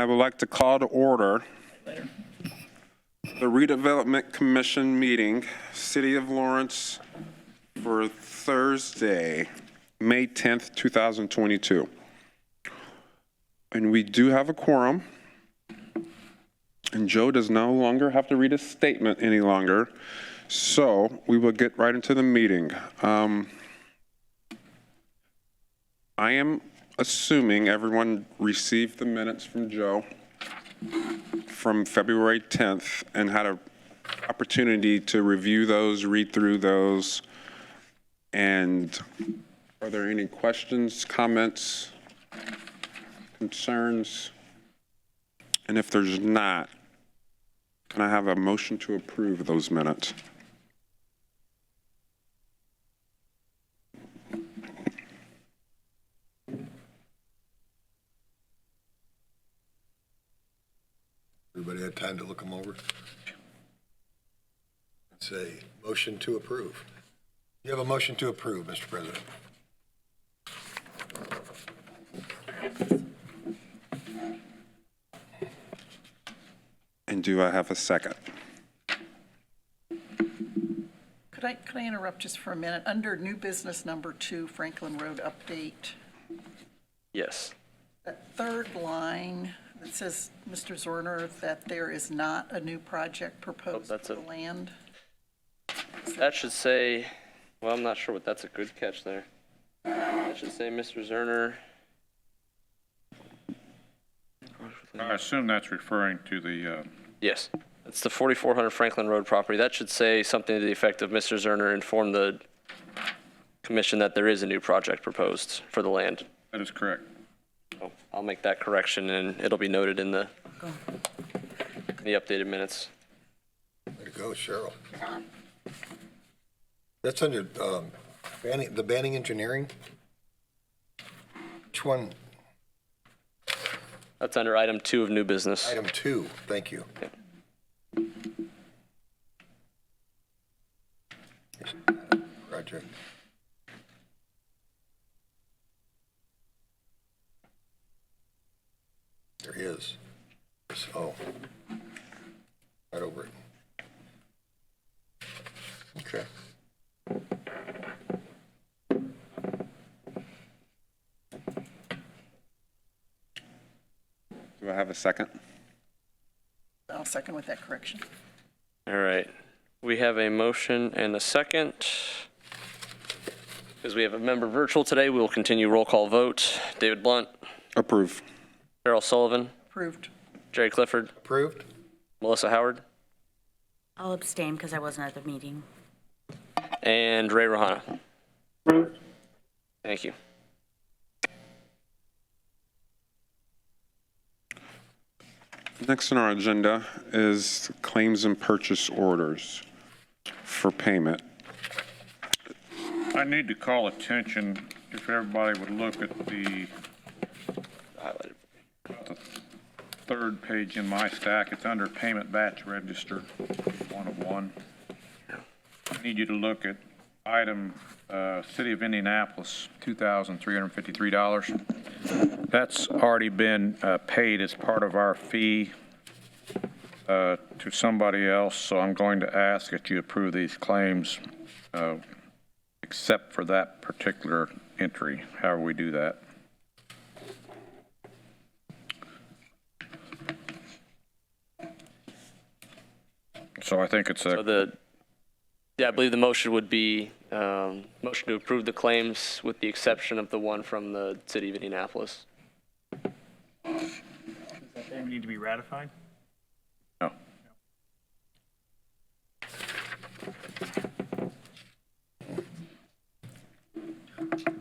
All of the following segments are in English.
would like to call to order the Redevelopment Commission meeting, City of Lawrence, for Thursday, May 10th, 2022. And we do have a quorum. And Joe does no longer have to read a statement any longer. So we will get right into the meeting. I am assuming everyone received the minutes from Joe from February 10th and had an opportunity to review those, read through those. And are there any questions, comments, concerns? And if there's not, can I have a motion to approve those minutes? Everybody had time to look them over? Say, motion to approve. You have a motion to approve, Mr. President. And do I have a second? Could I interrupt just for a minute? Under new business number 2, Franklin Road update, Yes. that third line that says, Mr. Zorner, that there is not a new project proposed that's for the land. That should say, well, I'm not sure what, that's a good catch there. That should say Mr. Zerner. I assume that's referring to the, Yes, it's the 4400 Franklin Road property. That should say something to the effect of Mr. Zerner informed the commission that there is a new project proposed for the land. that is correct. So I'll make that correction and it'll be noted in the updated minutes. Way to go, Cheryl. That's under the Banning Engineering. Which one? That's under item 2 of new business. Item 2. Thank you. Okay. Project. There he is. Oh, right over it. Okay. Do I have a second? I'll second with that correction. All right. We have a motion and a second. Because we have a member virtual today, we will continue roll call vote. David Blunt. Approve. Carol Sullivan. Approved. Jerry Clifford. Approved? Melissa Howard. I'll abstain because I wasn't at the meeting. And Ray Rohana. Thank you. Next on our agenda is claims and purchase orders for payment. I need to call attention, if everybody would look at the third page in my stack. It's under payment batch register, 1 of 1. I need you to look at item City of Indianapolis, $2,353. That's already been paid as part of our fee to somebody else, so I'm going to ask that you approve these claims except for that particular entry, however we do that. So I think it's a... So I believe the motion would be motion to approve the claims with the exception of the one from the City of Indianapolis. Does that payment need to be ratified? No.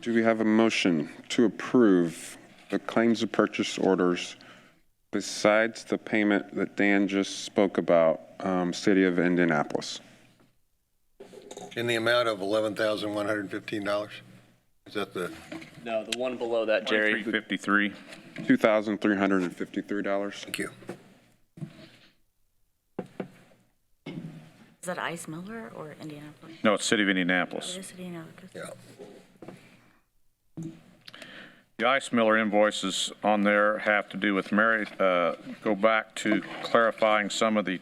Do we have a motion to approve the claims of purchase orders besides the payment that Dan just spoke about, City of Indianapolis? In the amount of $11,115? Is that the? No, the one below that, Jerry. $353. $2,353. Thank you. Is that Ice Miller or Indianapolis? No, it's City of Indianapolis. It is Indianapolis. Yeah. The Ice Miller invoices on there have to do with go back to clarifying some of the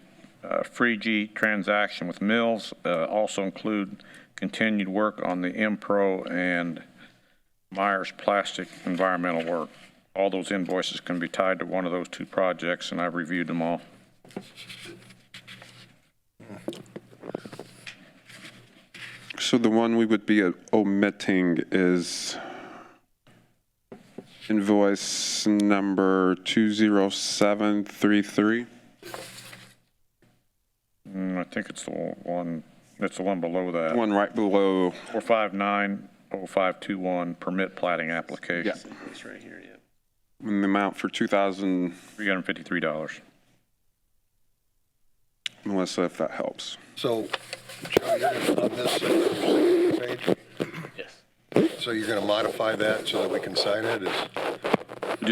Free-G transaction with Mills, also include continued work on the Impro and Myers Plastic environmental work. All those invoices can be tied to one of those two projects, and I've reviewed them all. So the one we would be omitting is invoice number 20733. I think it's the one below that. One right below. 4590521 permit plating application. Yeah. It's right here, yeah. And the amount for 2,000, $353. Melissa, if that helps. So, Joe, you're gonna, on this signature page, Yes. so you're going to modify that so that we can sign it?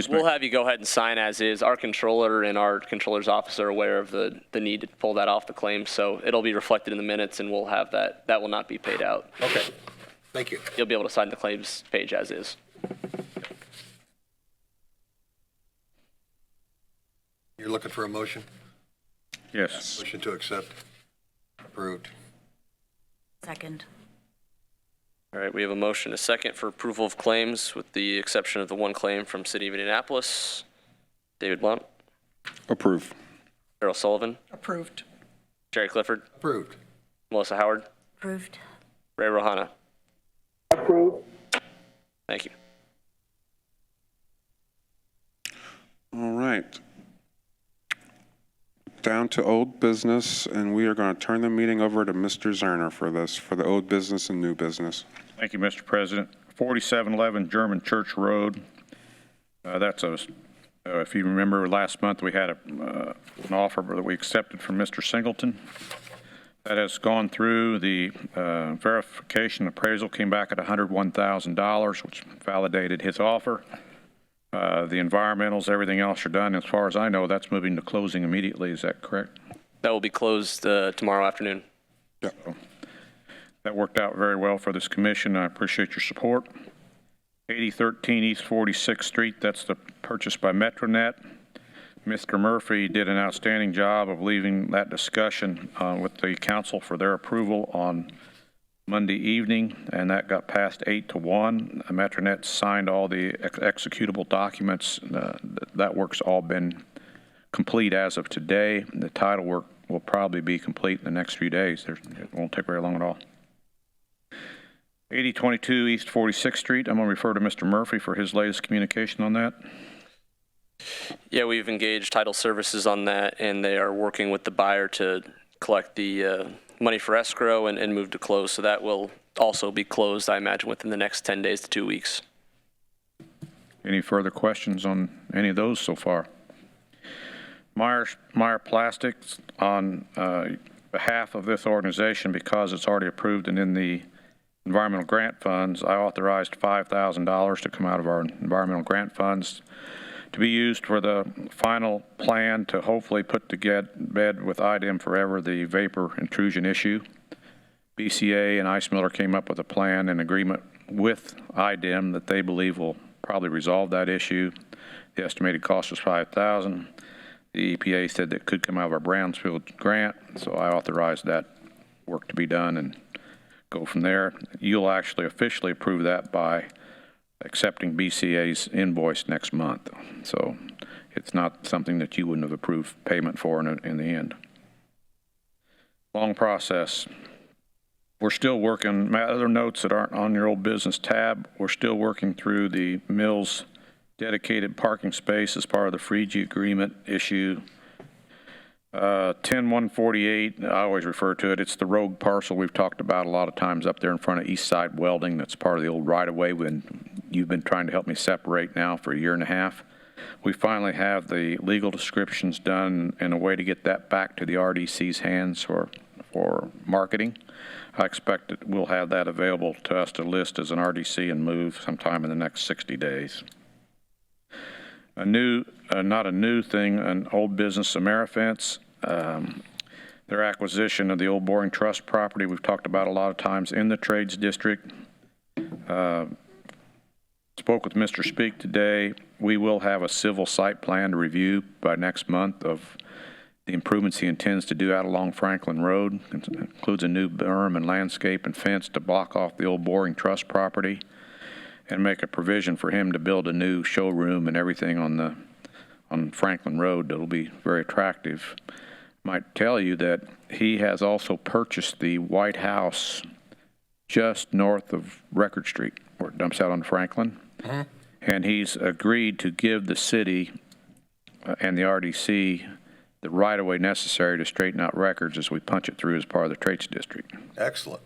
We'll have you go ahead and sign as is. Our controller and our controller's office are aware of the need to pull that off the claim, so it'll be reflected in the minutes, and we'll have that. That will not be paid out. Okay, thank you. You'll be able to sign the claims page as is. You're looking for a motion? Yes. Motion to accept. Approved. Second. All right, we have a motion, a second for approval of claims with the exception of the one claim from City of Indianapolis. David Blunt, Approve. Darrell Sullivan, Approved. Jerry Clifford, Approved. Melissa Howard, Approved. Ray Rohana. Approved. Thank you. All right. Down to old business, and we are going to turn the meeting over to Mr. Zerner for this, for the old business and new business. Thank you, Mr. President. 4711 German Church Road. That's if you remember last month, we had an offer that we accepted from Mr. Singleton. That has gone through. The verification appraisal came back at $101,000, which validated his offer. The environmentals, everything else are done. As far as I know, that's moving to closing immediately. Is that correct? That will be closed tomorrow afternoon. Yeah. That worked out very well for this commission. I appreciate your support. 8013 East 46th Street, that's the purchase by Metronet. Mr. Murphy did an outstanding job of leaving that discussion with the council for their approval on Monday evening, and that got passed 8-1. Metronet signed all the executable documents. That work's all been complete as of today. The title work will probably be complete in the next few days. It won't take very long at all. 8022 East 46th Street, I'm going to refer to Mr. Murphy for his latest communication on that. Yeah, we've engaged title services on that, and they are working with the buyer to collect the money for escrow and move to close. So that will also be closed, I imagine, within the next 10 days to 2 weeks. Any further questions on any of those so far? Meyer Plastics, on behalf of this organization, because it's already approved and in the environmental grant funds, I authorized $5,000 to come out of our environmental grant funds to be used for the final plan to hopefully put to bed with IDEM forever the vapor intrusion issue. BCA and Ice Miller came up with a plan in agreement with IDEM that they believe will probably resolve that issue. The estimated cost was $5,000. The EPA said that could come out of our Brownsfield grant, so I authorized that work to be done and go from there. You'll actually officially approve that by accepting BCA's invoice next month. So it's not something that you wouldn't have approved payment for in the end. Long process. We're still working, my other notes that aren't on your old business tab, we're still working through the Mills dedicated parking space as part of the Free-G agreement issue. 10148, I always refer to it, it's the rogue parcel we've talked about a lot of times up there in front of East Side Welding. That's part of the old right-of-way when you've been trying to help me separate now for a year and a half. We finally have the legal descriptions done and a way to get that back to the RDC's hands for marketing. I expect that we'll have that available to us to list as an RDC and move sometime in the next 60 days. Not a new thing, an old business, Amerifence. Their acquisition of the old Boring Trust property we've talked about a lot of times in the Trades District. Spoke with Mr. Speak today. We will have a civil site plan to review by next month of the improvements he intends to do out along Franklin Road. It includes a new berm and landscape and fence to block off the old boring trust property and make a provision for him to build a new showroom and everything on Franklin Road that'll be very attractive. Might tell you that he has also purchased the White House just north of Record Street, where it dumps out on Franklin. And he's agreed to give the city and the RDC the right-of-way necessary to straighten out records as we punch it through as part of the Traits District. Excellent.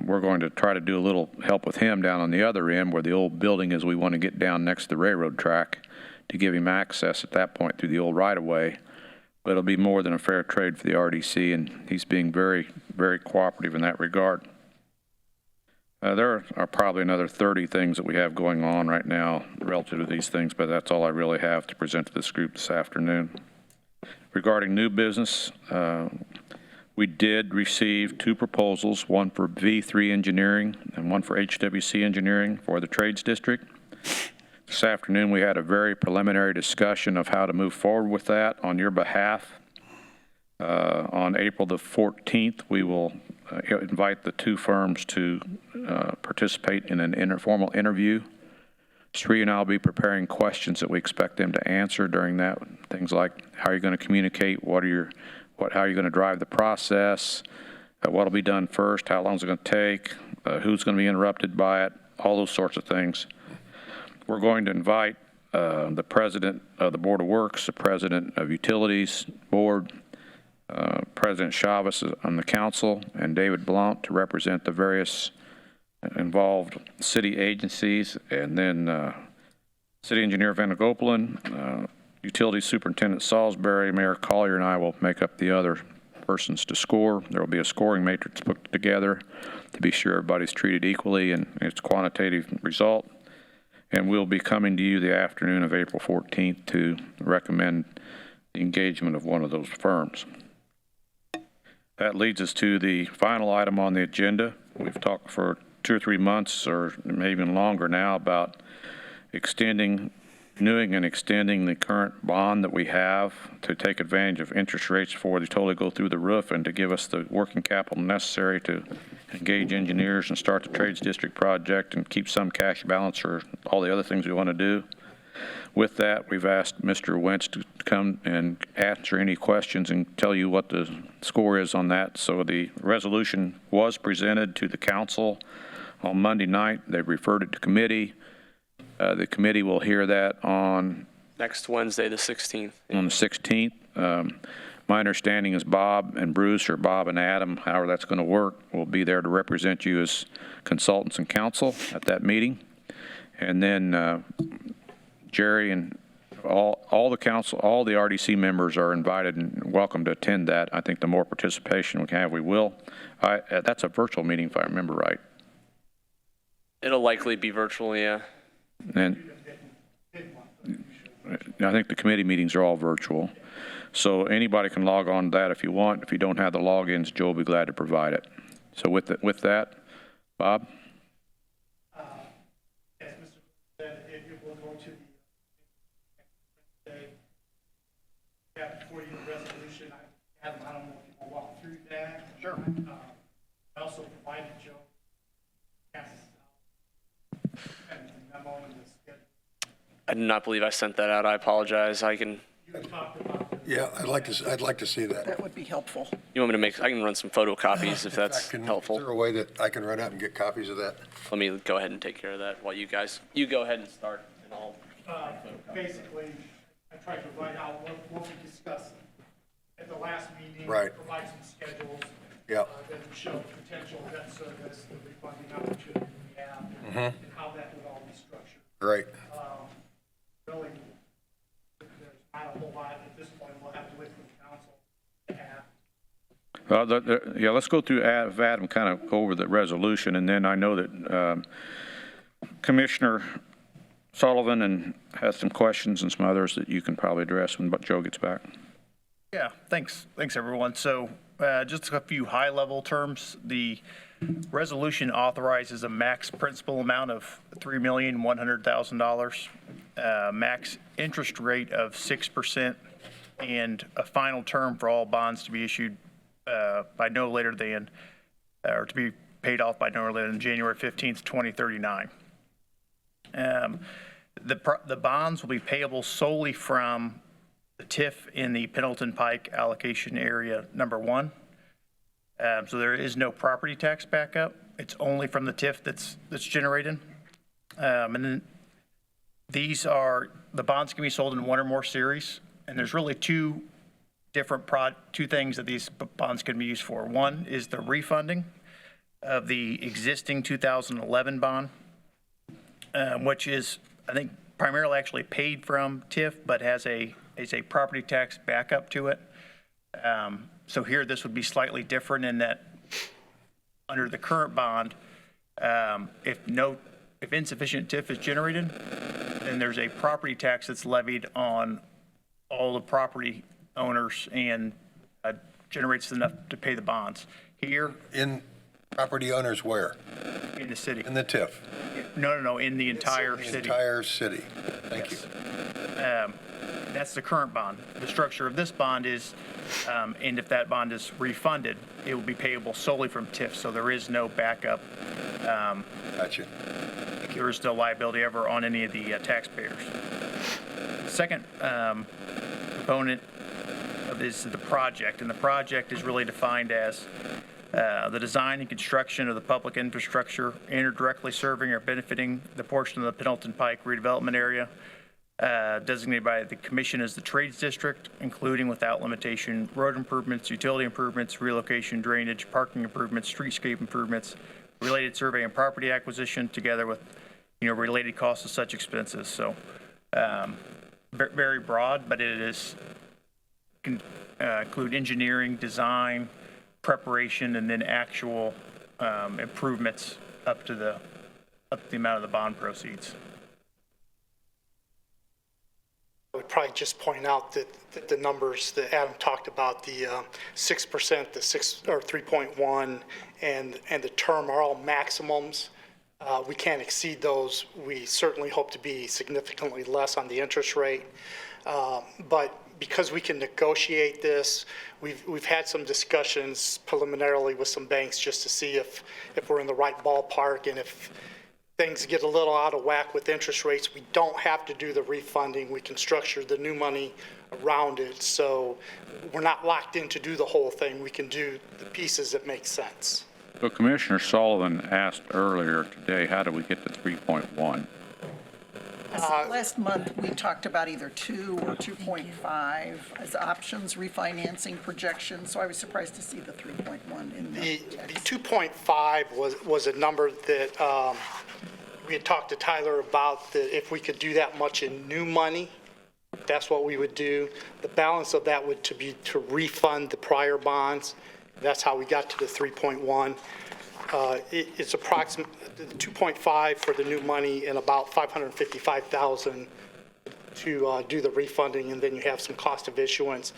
We're going to try to do a little help with him down on the other end where the old building is. We want to get down next to the railroad track to give him access at that point through the old right-of-way. But it'll be more than a fair trade for the RDC, and he's being very, very cooperative in that regard. There are probably another 30 things that we have going on right now relative to these things, but that's all I really have to present to this group this afternoon. Regarding new business, we did receive 2 proposals, one for V3 Engineering and one for HWC Engineering for the Trades District. This afternoon, we had a very preliminary discussion of how to move forward with that on your behalf. On April the 14th, we will invite the 2 firms to participate in an informal interview. Sri and I will be preparing questions that we expect them to answer during that. Things like, how are you going to communicate? How are you going to drive the process? What will be done first? How long is it going to take? Who's going to be interrupted by it? All those sorts of things. We're going to invite the president of the Board of Works, the president of Utilities Board, President Chavez on the council, and David Blount to represent the various involved city agencies, and then City Engineer Venegopalan, Utility Superintendent Salisbury, Mayor Collier, and I will make up the other persons to score. There will be a scoring matrix put together to be sure everybody's treated equally and its quantitative result. And we'll be coming to you the afternoon of April 14th to recommend the engagement of one of those firms. That leads us to the final item on the agenda. We've talked for 2 or 3 months, or maybe even longer now, about renewing and extending the current bond that we have to take advantage of interest rates before they totally go through the roof, and to give us the working capital necessary to engage engineers and start the Trades District project and keep some cash balance for all the other things we want to do. With that, we've asked Mr. Wentz to come and answer any questions and tell you what the score is on that. So the resolution was presented to the council on Monday night. They referred it to committee. The committee will hear that on Next Wednesday, the 16th. on the 16th. My understanding is Bob and Bruce, or Bob and Adam, however that's going to work, will be there to represent you as consultants and counsel at that meeting. And then Jerry and all the council, all the RDC members are invited and welcome to attend that. I think the more participation we can have, we will. That's a virtual meeting, if I remember right. It'll likely be virtual, yeah. And I think the committee meetings are all virtual. So anybody can log on to that if you want. If you don't have the logins, Joe will be glad to provide it. So with that, Bob? As Mr. said, it will go to the have before you the resolution. I don't know if you will walk through that. Sure. I also provided Joe passes and the memo and the schedule. I do not believe I sent that out. I apologize. I can. You talked about Yeah, I'd like to see that. That would be helpful. You want me to I can run some photocopies if that's Is there helpful. a way that I can run out and get copies of that? Let me go ahead and take care of that while you go ahead and start, and I'll. basically, I tried to write out what we discussed at the last meeting. Right. Provide some schedules. Yeah. That would show potential debt service, the refunding opportunity we have, and how that would all be structured. Great. Really, there's not a whole lot at this point. We'll have to wait for the council to have. Yeah, let's go through Adam, kind of go over the resolution, and then I know that Commissioner Sullivan has some questions and some others that you can probably address when Joe gets back. Yeah, thanks everyone. So Just a few high-level terms. The resolution authorizes a max principal amount of $3,100,000, max interest rate of 6%, and a final term for all bonds to be issued by no later than, or to be paid off by no later than January 15th, 2039. The bonds will be payable solely from the TIF in the Pendleton Pike allocation area number 1. So there is no property tax backup. It's only from the TIF that's generated. And then the bonds can be sold in one or more series. And there's really two things that these bonds can be used for. One is the refunding of the existing 2011 bond, which is, I think, primarily actually paid from TIF, but has a property tax backup to it. So here, this would be slightly different in that under the current bond, if insufficient TIF is generated, then there's a property tax that's levied on all the property owners and generates enough to pay the bonds. Here, In property owners where? in the city. In the TIF? No, in the entire The city. entire city. Thank you. That's the current bond. The structure of this bond is, and if that bond is refunded, it will be payable solely from TIF, so there is no backup. Gotcha. There is no liability ever on any of the taxpayers. The second component of this is the project, and the project is really defined as the design and construction of the public infrastructure indirectly serving or benefiting the portion of the Pendleton Pike redevelopment area designated by the commission as the trades district, including without limitation road improvements, utility improvements, relocation, drainage, parking improvements, streetscape improvements, related survey and property acquisition, together with related costs of such expenses. So very broad, but it is can include engineering, design, preparation, and then actual improvements up to the amount of the bond proceeds. I would probably just point out that the numbers that Adam talked about, the 6%, the 3.1, and the term are all maximums. We can't exceed those. We certainly hope to be significantly less on the interest rate. But because we can negotiate this, we've had some discussions preliminarily with some banks just to see if we're in the right ballpark, and if things get a little out of whack with interest rates, we don't have to do the refunding. We can structure the new money around it. So we're not locked in to do the whole thing. We can do the pieces that make sense. So Commissioner Sullivan asked earlier today, how do we get to 3.1? Last month, we talked about either 2 or 2.5 as options, refinancing projections, so I was surprised to see the 3.1 in The the 2.5 was a number that we had talked to Tyler about, that if we could do that much in new money, that's what we would do. The balance of that would be to refund the prior bonds. That's how we got to the 3.1. It's approximate 2.5 for the new money and about $555,000 to do the refunding, and then you have some cost of issuance.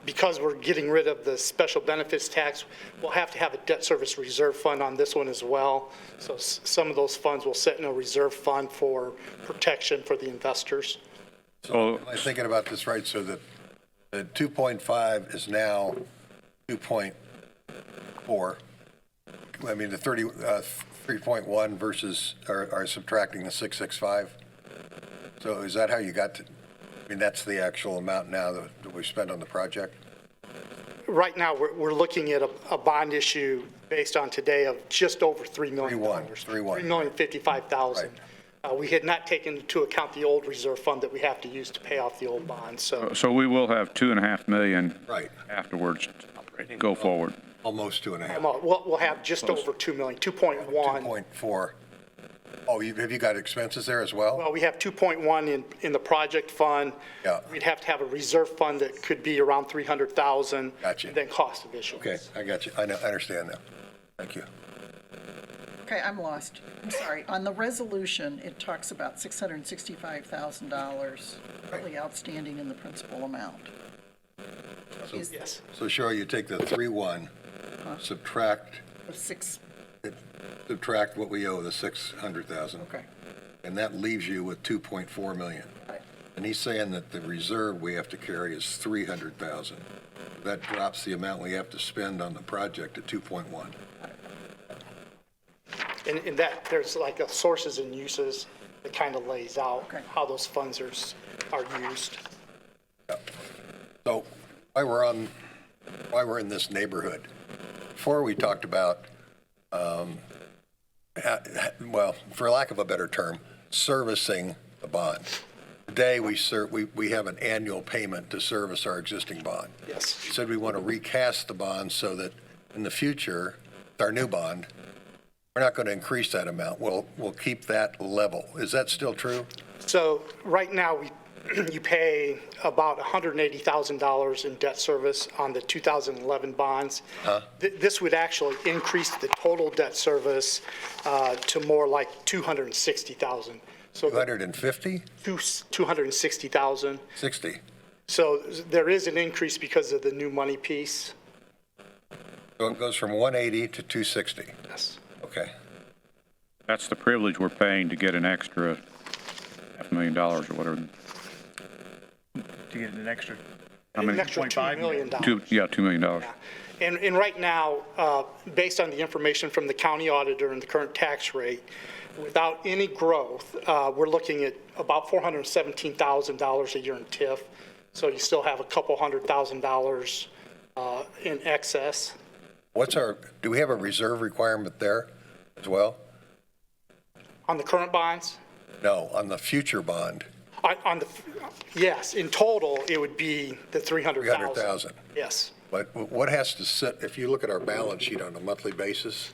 Because we're getting rid of the special benefits tax, we'll have to have a debt service reserve fund on this one as well. So some of those funds will sit in a reserve fund for protection for the investors. So am I thinking about this right? So the 2.5 is now 2.4. I mean, the 3.1 versus, are subtracting the 665. So is that how you got to, I mean, that's the actual amount now that we spent on the project? Right now, we're looking at a bond issue based on today of just over $3 million. 3.1. $3,055,000. We had not taken into account the old reserve fund that we have to use to pay off the old bonds. So we will have $2.5 million Right. afterwards. Go forward. Almost 2.5. We'll have just over $2 million, 2.1. 2.4. Oh, have you got expenses there as well? Well, we have 2.1 in the project fund. Yeah. We'd have to have a reserve fund that could be around 300,000. Gotcha. And then cost of issuance. Okay, I got you. I understand now. Thank you. Okay, I'm lost. I'm sorry. On the resolution, it talks about $665,000 really outstanding in the principal amount. is Yes. So Cheryl, you take the 3.1, subtract the 6, what we owe, the 600,000. okay. And that leaves you with 2.4 million. Right. And he's saying that the reserve we have to carry is 300,000. That drops the amount we have to spend on the project to 2.1. And that, there's like a sources and uses that kind of lays out Okay. how those funds are used. So while we're in this neighborhood, before we talked about, well, for lack of a better term, servicing the bond. Today, we have an annual payment to service our existing bond. Yes. We said we want to recast the bond so that in the future, with our new bond, we're not going to increase that amount. We'll keep that level. Is that still true? So right now, you pay about $180,000 in debt service on the 2011 bonds. This would actually increase the total debt service to more like $260,000. So 250? 260,000. 60? So there is an increase because of the new money piece. So it goes from 180 to 260? Yes. Okay. That's the privilege we're paying to get an extra $500,000 or whatever. To get an extra. How many? An extra $2 million. $2 million. And right now, based on the information from the county auditor and the current tax rate, without any growth, we're looking at about $417,000 a year in TIF. So you still have a couple $100,000 in excess. Do we have a reserve requirement there as well? On the current bonds? No, on the future bond, Yes, in total, it would be the $300,000. 300,000. Yes. But what has to sit, if you look at our balance sheet on a monthly basis,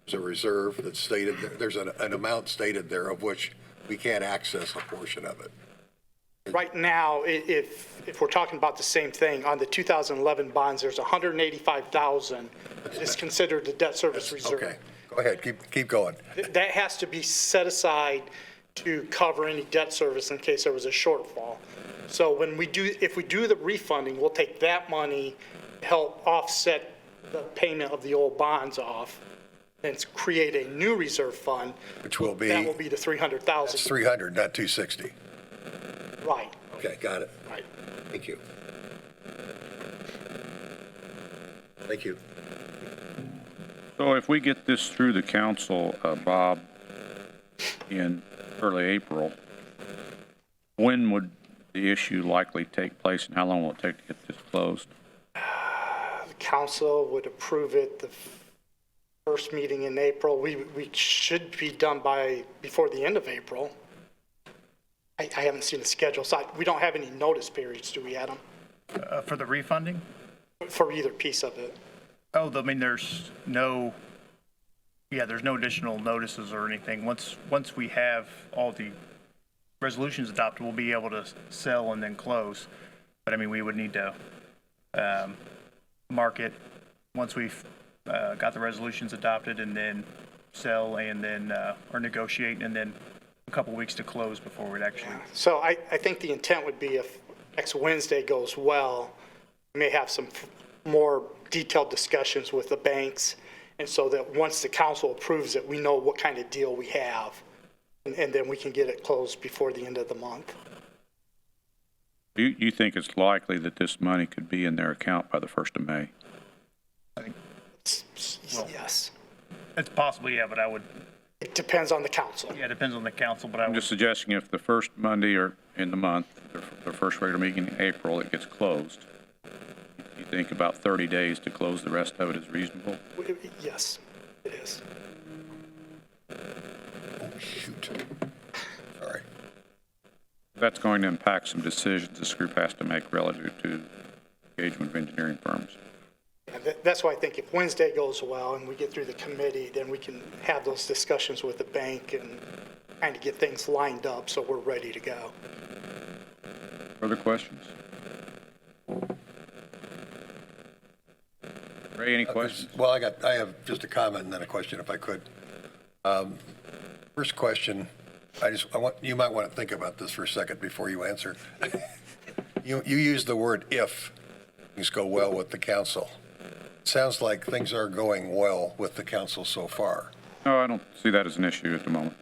there's a reserve that's stated, there's an amount stated there of which we can't access a portion of it. Right now, if we're talking about the same thing, on the 2011 bonds, there's $185,000 is considered the debt service reserve. Okay, go ahead, keep going. That has to be set aside to cover any debt service in case there was a shortfall. So if we do the refunding, we'll take that money, help offset the payment of the old bonds off, and create a new reserve fund. Which will be? That will be the 300,000. It's 300, not 260. Right, Okay, got it. right. Thank you. Thank you. So if we get this through the council, Bob, in early April, when would the issue likely take place and how long will it take to get this closed? The council would approve it the first meeting in April. We should be done before the end of April. I haven't seen the schedule, so we don't have any notice periods, do we, Adam? For the refunding? For either piece of it. Oh, I mean, there's no additional notices or anything. Once we have all the resolutions adopted, we'll be able to sell and then close. But I mean, we would need to market once we've got the resolutions adopted, and then sell, and then or negotiate, and then a couple weeks to close before we'd actually. So I think the intent would be if next Wednesday goes well, we may have some more detailed discussions with the banks, and so that once the council approves it, we know what kind of deal we have, and then we can get it closed before the end of the month. You think it's likely that this money could be in their account by the 1st of May? Yes. It's possible, yeah, but I would. It depends on the council. Yeah, it depends on the council, but I I'm would. just suggesting if the first Monday or in the month, the first regular meeting in April, it gets closed. You think about 30 days to close the rest of it is reasonable? Yes, it is. Oh, shoot. Sorry. That's going to impact some decisions this group has to make relative to engagement of engineering firms. That's why I think if Wednesday goes well and we get through the committee, then we can have those discussions with the bank and kind of get things lined up so we're ready to go. Further questions? Ray, any questions? Well, I have just a comment and then a question if I could. First question, you might want to think about this for a second before you answer. You used the word if things go well with the council. It sounds like things are going well with the council so far. No, I don't see that as an issue at the moment.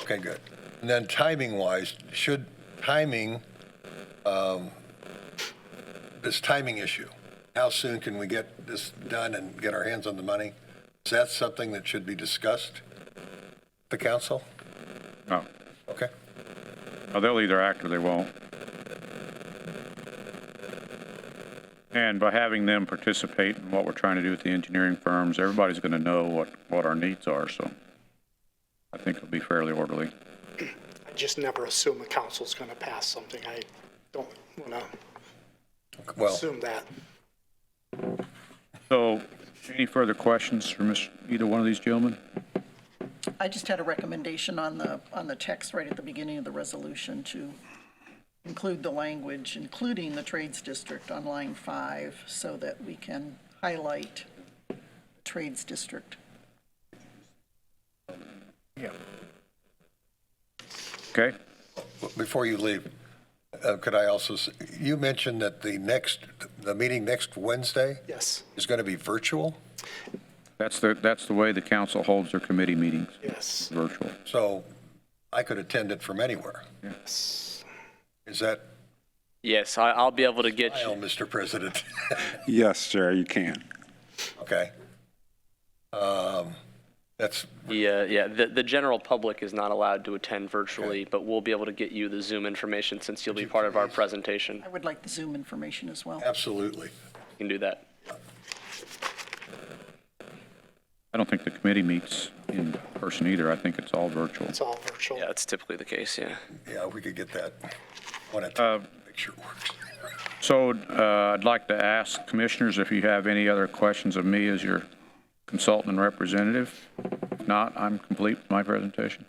Okay, good. And then timing-wise, should timing, this timing issue, how soon can we get this done and get our hands on the money? Is that something that should be discussed with the council? No. Okay. Well, they'll either act or they won't. And by having them participate in what we're trying to do with the engineering firms, everybody's going to know what our needs are, so I think it'll be fairly orderly. I just never assume the council's going to pass something. I don't want to Well, assume that. So, any further questions from either one of these gentlemen? I just had a recommendation on the text right at the beginning of the resolution to include the language, including the trades district on line 5, so that we can highlight trades district. Yeah. Okay. before you leave, could I also, you mentioned that the meeting next Wednesday Yes, is going to be virtual? That's the way the council holds their committee meetings, yes, virtual. So I could attend it from anywhere. yes. Is that, Yes, I'll be able to get I'll, you. Mr. President? Yes, Jerry, you can. Okay. That's, The general public is not allowed to attend virtually, but we'll be able to get you the Zoom information since you'll be part of our presentation. I would like the Zoom information as well. absolutely. You can do that. I don't think the committee meets in person either. I think it's all virtual. It's all virtual. Yeah, that's typically the case, yeah. Yeah, we could get that one at a time, make sure it works. So I'd like to ask commissioners if you have any other questions of me as your consultant and representative. If not, I'm complete with my presentation.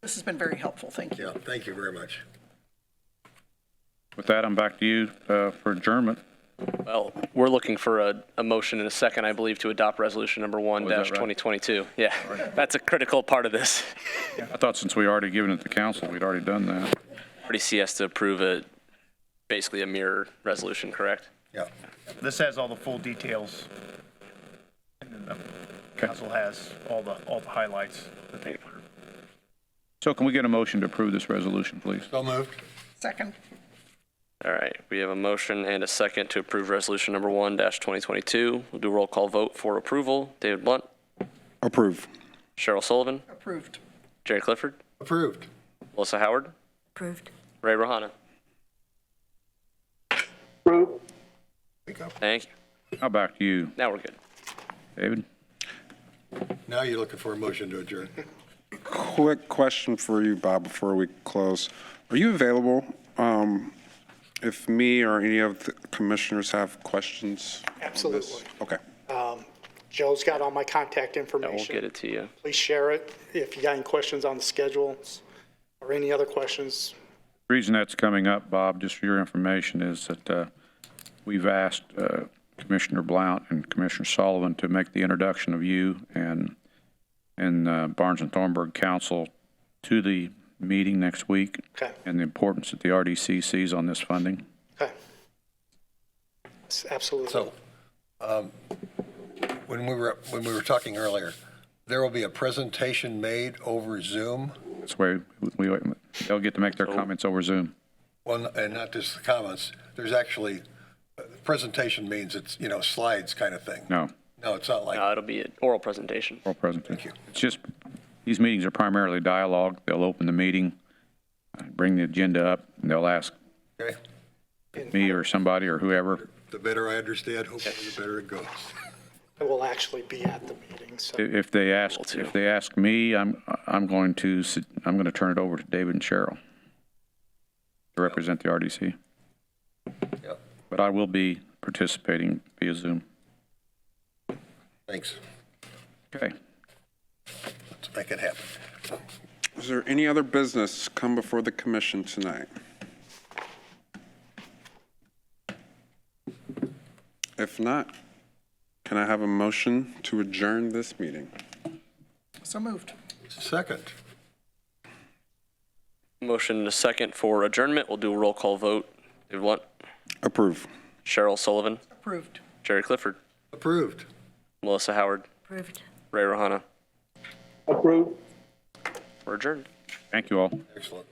This has been very helpful, thank you. Yeah, thank you very much. With that, I'm back to you for adjournment. Well, we're looking for a motion in a second, I believe, to adopt resolution number is that right? 1-2022. Yeah, that's a critical part of this. I thought since we already given it to council, we'd already done that. Already see us to approve basically a mirror resolution, correct? Yeah. This has all the full details. And then the council has all the highlights that they put. So can we get a motion to approve this resolution, please? So moved. Second, All right, we have a motion and a second to approve resolution number 1-2022. We'll do a roll call vote for approval. David Blunt, Approve. Cheryl Sullivan, approved. Jerry Clifford, Approved. Melissa Howard, Approved. Ray Rohana. Approved. Thank you. Now back to you, Now we're good. David. Now you're looking for a motion to adjourn. Quick question for you, Bob, before we close. Are you available if me or any of the commissioners have questions? Absolutely. Okay. Joe's got all my contact Yeah, we'll information. get it to you. Please share it. If you got any questions on the schedules or any other questions, The reason that's coming up, Bob, just for your information, is that we've asked Commissioner Blount and Commissioner Sullivan to make the introduction of you and Barnes and Thornburg Council to the meeting next week. Okay. And the importance that the RDC sees on this funding. okay. Yes, absolutely. So, when we were talking earlier, there will be a presentation made over Zoom. That's why they'll get to make their comments over Zoom. Well, and not just the comments, there's actually, presentation means it's, slides kind of thing. No, No, it's not like, No, it'll be an oral presentation. oral presentation. Thank you. It's just, these meetings are primarily dialogue. They'll open the meeting, bring the agenda up, and they'll ask okay? me or somebody or whoever. The better I understand, hopefully the better it goes. I will actually be at the meeting, so. If they ask me, I'm going to turn it over to David and Cheryl to represent the RDC. Yep. But I will be participating via Zoom. Thanks. Okay. Let's make it happen. Is there any other business come before the commission tonight? If not, can I have a motion to adjourn this meeting? So moved. Second. Motion and a second for adjournment. We'll do a roll call vote. David Blunt, Approve. Cheryl Sullivan, Approved. Jerry Clifford, Approved. Melissa Howard, Approved. Ray Rohana. Approved. We're adjourned. Thank you all. Excellent.